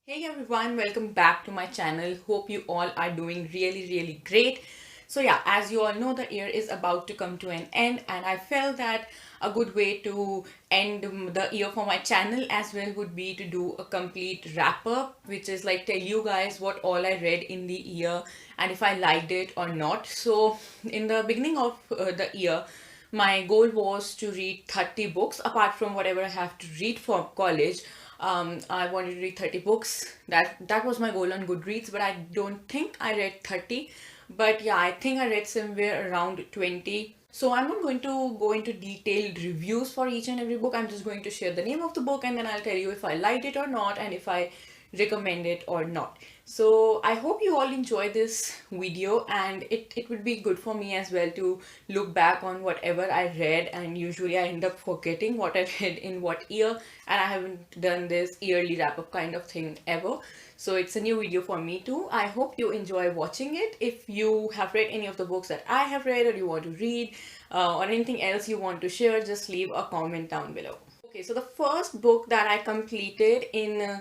Hey everyone, welcome back to my channel. Hope you all are doing really great. So yeah, as you all know, the year is about to come to an end and I felt that a good way to end the year for my channel as well would be to do a complete wrap up, which is like tell you guys what all I read in the year and if I liked it or not. So in the beginning of the year, my goal was to read 30 books apart from whatever I have to read for college. I wanted to read 30 books. That was my goal on Goodreads, but I don't think I read 30. But yeah, I think I read somewhere around 20. So I'm not going to go into detailed reviews for each and every book. I'm just going to share the name of the book and then I'll tell you if I liked it or not and if I recommend it or not. So I hope you all enjoy this video and it would be good for me as well to look back on whatever I read, and usually I end up forgetting what I read in what year, and I haven't done this yearly wrap up kind of thing ever. So it's a new video for me too. I hope you enjoy watching it. If you have read any of the books that I have read or you want to read or anything else you want to share, just leave a comment down below. Okay, so the first book that I completed in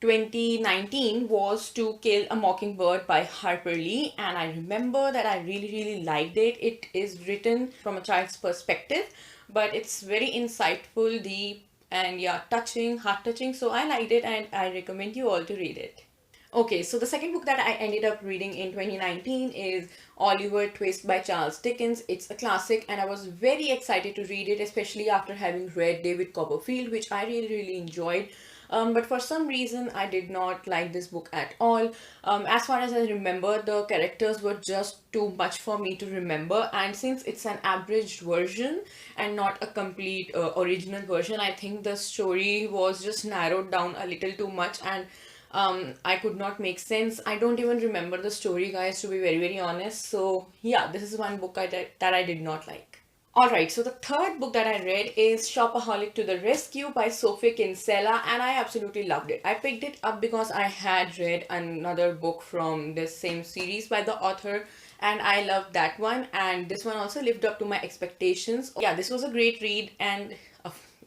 2019 was To Kill a Mockingbird by Harper Lee, and I remember that I really liked it. It is written from a child's perspective, but it's very insightful, deep, and yeah, touching, heart touching. So I liked it and I recommend you all to read it. Okay, so the second book that I ended up reading in 2019 is Oliver Twist by Charles Dickens. It's a classic and I was very excited to read it, especially after having read David Copperfield, which I really enjoyed. But for some reason, I did not like this book at all. As far as I remember, the characters were just too much for me to remember. And since it's an abridged version and not a complete original version, I think the story was just narrowed down a little too much and I could not make sense. I don't even remember the story, guys, to be very honest. So yeah, this is one book that I did not like. Alright, so the third book that I read is Shopaholic to the Rescue by Sophie Kinsella, and I absolutely loved it. I picked it up because I had read another book from this same series by the author and I loved that one, and this one also lived up to my expectations. Yeah, this was a great read, and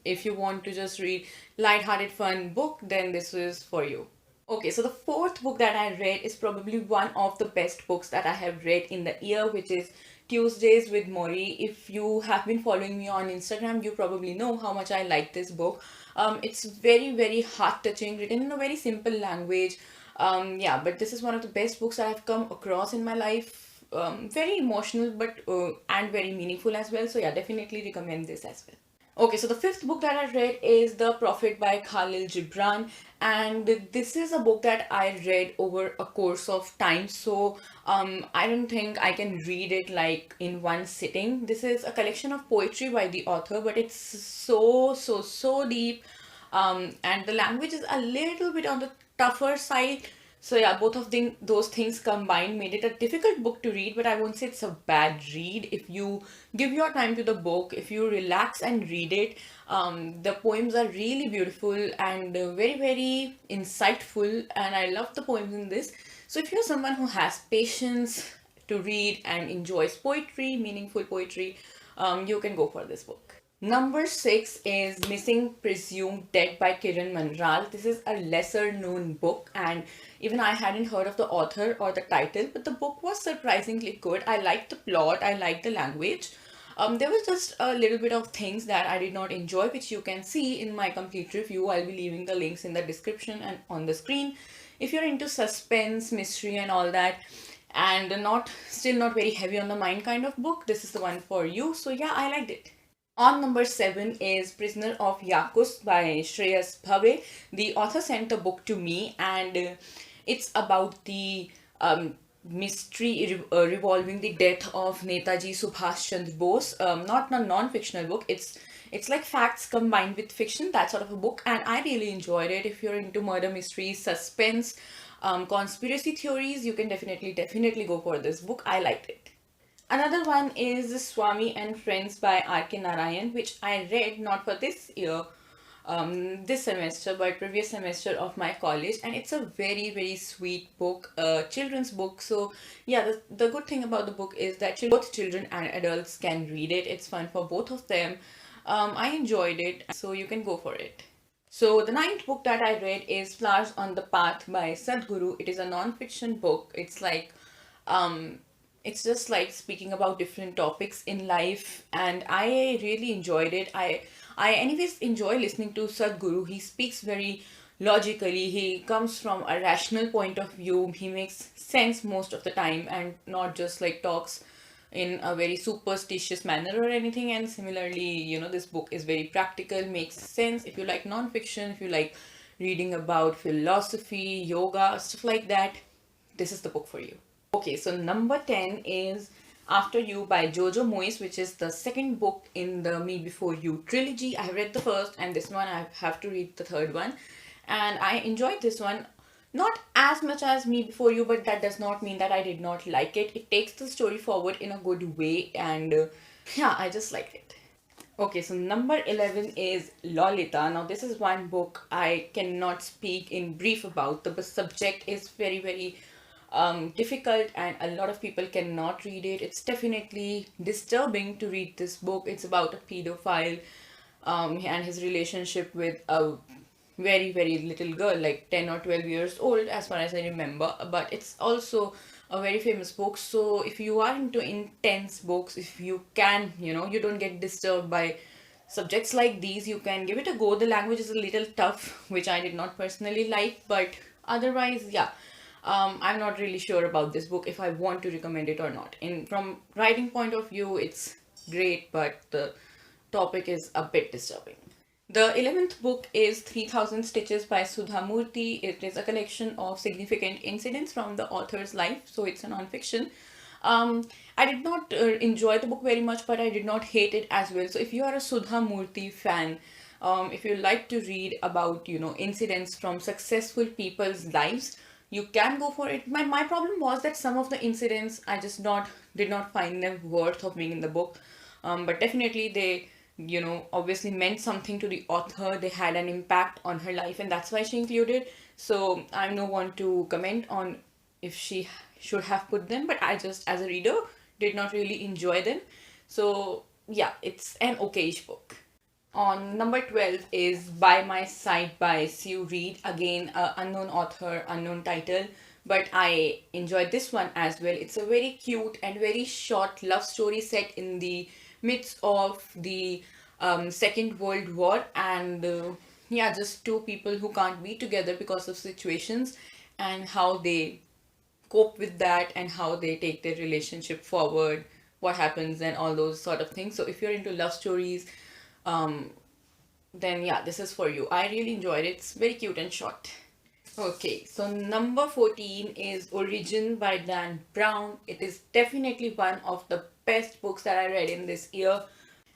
if you want to just read light-hearted fun book, then this is for you. Okay, so the fourth book that I read is probably one of the best books that I have read in the year, which is Tuesdays with Morrie. If you have been following me on Instagram, you probably know how much I like this book. It's very heart-touching, written in a very simple language. Yeah, but this is one of the best books that I've come across in my life. Very emotional, but and very meaningful as well. So yeah, definitely recommend this as well. Okay, so the fifth book that I read is The Prophet by Khalil Gibran, and this is a book that I read over a course of time. So I don't think I can read it like in one sitting. This is a collection of poetry by the author, but it's so deep, and the language is a little bit on the tougher side. So yeah, both of those things combined made it a difficult book to read, but I won't say it's a bad read. If you give your time to the book, if you relax and read it, the poems are really beautiful and very insightful, and I love the poems in this. So if you're someone who has patience to read and enjoys poetry, meaningful poetry, you can go for this book. Number 6 is Missing Presumed Dead by Kiran Manral. This is a lesser known book and even I hadn't heard of the author or the title, but the book was surprisingly good. I liked the plot, I liked the language. There was just a little bit of things that I did not enjoy, which you can see in my complete review. I'll be leaving the links in the description and on the screen. If you're into suspense, mystery and all that, and still not very heavy on the mind kind of book, this is the one for you. So yeah, I liked it. On number 7 is Prisoner of Yakutsk by Shreyas Bhave. The author sent the book to me and it's about the mystery revolving the death of Netaji Subhash Chandra Bose. Not a non-fictional book. It's like facts combined with fiction, that sort of a book, and I really enjoyed it. If you're into murder mysteries, suspense, conspiracy theories, you can definitely go for this book. I liked it. Another one is Swami and Friends by R.K. Narayan, which I read not for this year, this semester, but previous semester of my college, and it's a very sweet book, children's book. So yeah, the good thing about the book is that both children and adults can read it. It's fun for both of them. I enjoyed it, so you can go for it. So the ninth book that I read is Flowers on the Path by Sadhguru. It is a non-fiction book. Um, it's just like speaking about different topics in life, and I really enjoyed it. I anyways enjoy listening to Sadhguru. He speaks very logically. He comes from a rational point of view. He makes sense most of the time, and not just like talks in a very superstitious manner or anything. And similarly, this book is very practical, makes sense. If you like non-fiction, if you like reading about philosophy, yoga, stuff like that, this is the book for you. Okay, so number 10 is After You by Jojo Moyes, which is the second book in the Me Before You trilogy. I have read the first, and this one I have to read the third one, and I enjoyed this one. Not as much as Me Before You, but that does not mean that I did not like it. It takes the story forward in a good way, and yeah, I just liked it. Okay, so number 11 is Lolita. Now, this is one book I cannot speak in brief about. The subject is very, very difficult, and a lot of people cannot read it. It's definitely disturbing to read this book. It's about a pedophile and his relationship with a very, very little girl, like 10 or 12 years old, as far as I remember. But it's also a very famous book. So if you are into intense books, if you can, you don't get disturbed by subjects like these, you can give it a go. The language is a little tough, which I did not personally like, but otherwise, yeah. I'm not really sure about this book if I want to recommend it or not. In from writing point of view, it's great, but the topic is a bit disturbing. The 11th book is 3000 Stitches by Sudha Murthy. It is a collection of significant incidents from the author's life, so it's a non-fiction. I did not enjoy the book very much, but I did not hate it as well. So if you are a Sudha Murthy fan, if you like to read about, incidents from successful people's lives, you can go for it. My problem was that some of the incidents I just did not find them worth of being in the book. But definitely they, obviously meant something to the author. They had an impact on her life, and that's why she included. So I'm no one to comment on if she should have put them, but I just, as a reader, did not really enjoy them. So yeah, it's an okayish book. On number 12 is By My Side by Sue Reed. Again, unknown author, unknown title, but I enjoyed this one as well. It's a very cute and very short love story set in the midst of the Second World War, and yeah, just two people who can't be together because of situations, and how they cope with that and how they take their relationship forward, what happens, and all those sort of things. So if you're into love stories, um, then yeah, this is for you. I really enjoyed it. It's very cute and short. Okay, so number 14 is Origin by Dan Brown. It is definitely one of the best books that I read in this year.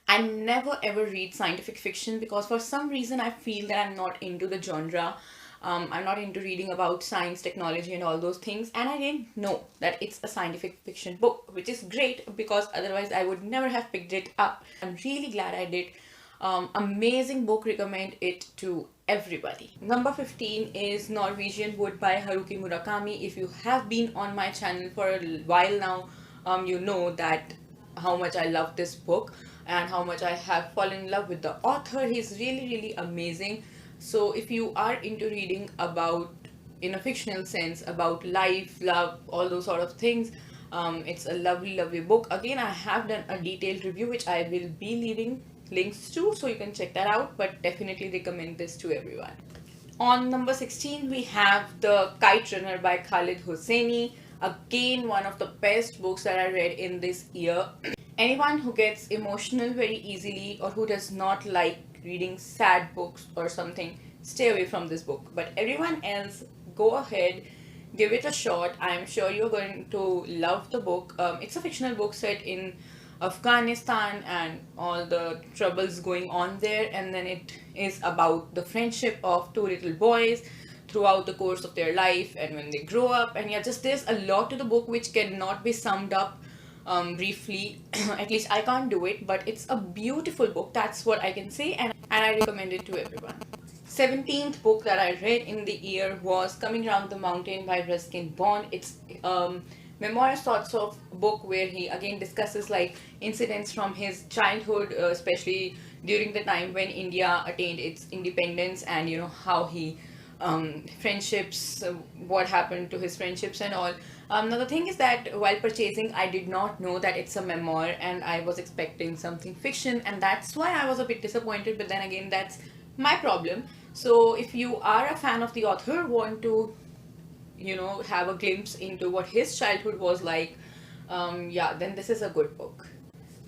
I never ever read scientific fiction because for some reason I feel that I'm not into the genre. I'm not into reading about science, technology, and all those things. And I didn't know that it's a scientific fiction book, which is great because otherwise I would never have picked it up. I'm really glad I did. Amazing book, recommend it to everybody. Number 15 is Norwegian Wood by Haruki Murakami. If you have been on my channel for a while now, you know that how much I love this book and how much I have fallen in love with the author. He's really, really amazing. So if you are into reading about, in a fictional sense, about life, love, all those sort of things, it's a lovely, lovely book. Again, I have done a detailed review which I will be leaving links to, so you can check that out, but definitely recommend this to everyone. On number 16, we have The Kite Runner by Khalid Hosseini. Again, one of the best books that I read in this year. Anyone who gets emotional very easily or who does not like reading sad books or something, stay away from this book. But everyone else, go ahead, give it a shot. I'm sure you're going to love the book. It's a fictional book set in Afghanistan and all the troubles going on there, and then it is about the friendship of two little boys throughout the course of their life and when they grow up. And yeah, just there's a lot to the book which cannot be summed up briefly. At least I can't do it, but it's a beautiful book, that's what I can say, and I recommend it to everyone. 17th book that I read in the year was Coming Round the Mountain by Ruskin Bond. It's memoir sorts of book where he again discusses like incidents from his childhood, especially during the time when India attained its independence, and how he friendships, what happened to his friendships and all. Now the thing is that while purchasing, I did not know that it's a memoir, and I was expecting something fiction, and that's why I was a bit disappointed. But then again, that's my problem. So if you are a fan of the author, want to have a glimpse into what his childhood was like, yeah, then this is a good book.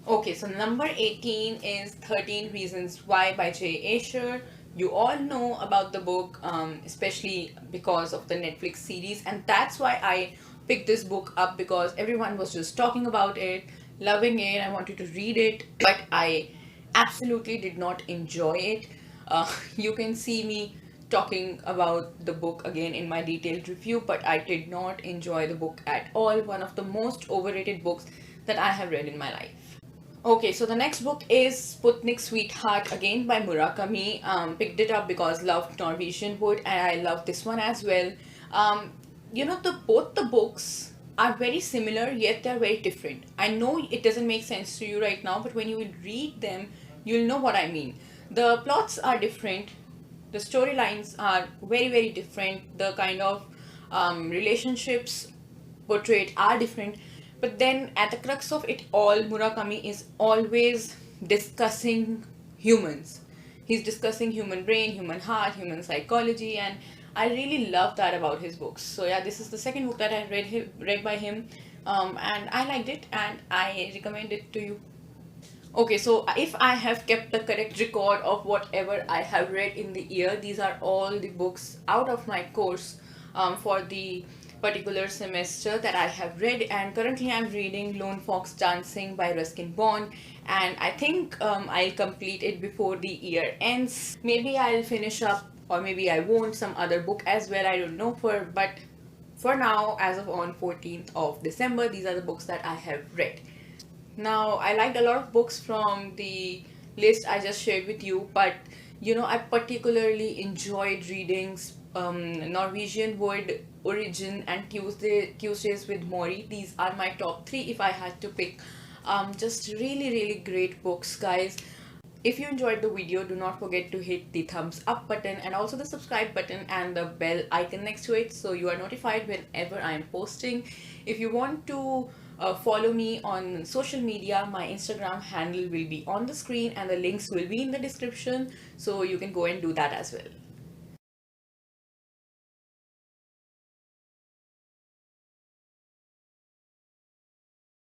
Okay, so number 18 is 13 Reasons Why by Jay Asher. You all know about the book, especially because of the Netflix series, and that's why I picked this book up, because everyone was just talking about it, loving it. I wanted to read it, but I absolutely did not enjoy it. You can see me talking about the book again in my detailed review, but I did not enjoy the book at all. One of the most overrated books that I have read in my life. Okay, so the next book is Sputnik Sweetheart, again by Murakami. Picked it up because loved Norwegian Wood, and I love this one as well. Um, both the books are very similar, yet they're very different. I know it doesn't make sense to you right now, but when you will read them, you'll know what I mean. The plots are different, the storylines are very, very different, the kind of relationships portrayed are different. But then, at the crux of it all, Murakami is always discussing humans. He's discussing human brain, human heart, human psychology, and I really love that about his books. So yeah, this is the second book that I read by him, and I liked it, and I recommend it to you. Okay, so if I have kept the correct record of whatever I have read in the year, these are all the books out of my course for the particular semester that I have read. And currently I'm reading Lone Fox Dancing by Ruskin Bond, and I think I'll complete it before the year ends. Maybe I'll finish up, or maybe I won't, some other book as well. I don't know, but for now, as of on 14th of December, these are the books that I have read. Now, I liked a lot of books from the list I just shared with you, but I particularly enjoyed reading Norwegian Wood, Origin, and Tuesdays with Morrie. These are my top three if I had to pick. Just really, really great books, guys. If you enjoyed the video, do not forget to hit the thumbs up button and also the subscribe button and the bell icon next to it, so you are notified whenever I am posting. If you want to follow me on social media, my Instagram handle will be on the screen and the links will be in the description, so you can go and do that as well.